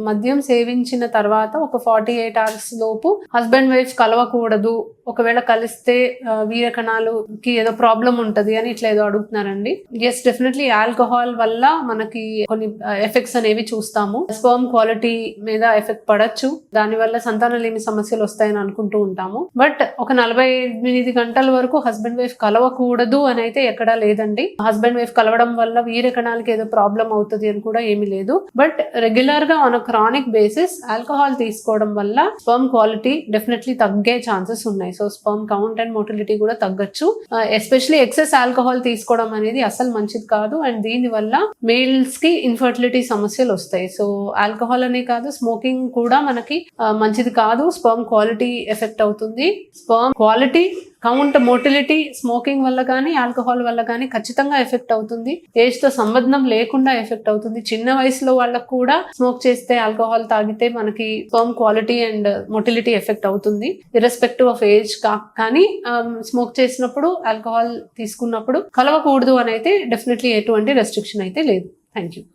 మద్యం సేవించిన తర్వాత ఒక 48 hours లోపు హస్బెండ్ వైఫ్ కలవకూడదు, ఒకవేళ కలిస్తే వీరకణాలుకి ఏదో ప్రాబ్లం ఉంటది అని ఇట్లా ఏదో అడుగుతున్నారండి. ఎస్, డెఫినెట్లీ ఆల్కహాల్ వల్ల మనకి కొన్ని ఎఫెక్ట్స్ అనేవి చూస్తాము. స్పర్మ్ క్వాలిటీ మీద ఎఫెక్ట్ పడచ్చు, దానివల్ల సంతానలేమి సమస్యలు వస్తాయని అనుకుంటూ ఉంటాము. బట్ ఒక 48 గంటల వరకు హస్బెండ్ వైఫ్ కలవకూడదు అని అయితే ఎక్కడా లేదండి. హస్బెండ్ వైఫ్ కలవడం వల్ల వీరకణాలకి ఏదో ప్రాబ్లం అవుతుంది అని కూడా ఏమీ లేదు. బట్ రెగ్యులర్ గా ఆన్ క్రానిక్ బేసిస్ ఆల్కహాల్ తీసుకోవడం వల్ల స్పర్మ్ క్వాలిటీ డెఫినెట్లీ తగ్గే ఛాన్సెస్ ఉన్నాయి. So sperm count and motility కూడా తగ్గచ్చు. ఎస్పెషలీ ఎక్సెస్ ఆల్కహాల్ తీసుకోవడం అనేది అసలు మంచిది కాదు. అండ్ దీని వల్ల మేల్స్ కి ఇన్ఫర్టిలిటీ సమస్యలు వస్తాయి. సో ఆల్కహాల్ అనే కాదు, స్మోకింగ్ కూడా మనకి మంచిది కాదు. స్పర్మ్ క్వాలిటీ ఎఫెక్ట్ అవుతుంది. Sperm quality, count, motility smoking వల్ల కానీ ఆల్కహాల్ వల్ల కానీ ఖచ్చితంగా ఎఫెక్ట్ అవుతుంది. ఏజ్ తో సంబంధం లేకుండా ఎఫెక్ట్ అవుతుంది. చిన్న వయసులో వాళ్ళకు కూడా స్మోక్ చేస్తే, ఆల్కహాల్ తాగితే మనకి sperm quality and motility effect అవుతుంది, ఇర్రెస్పెక్టివ్ ఆఫ్ ఏజ్. కానీ స్మోక్ చేసినప్పుడు, ఆల్కహాల్ తీసుకున్నప్పుడు కలవకూడదు అని అయితే డెఫినెట్లీ ఎటువంటి రెస్ట్రిక్షన్ అయితే లేదు. Thank you.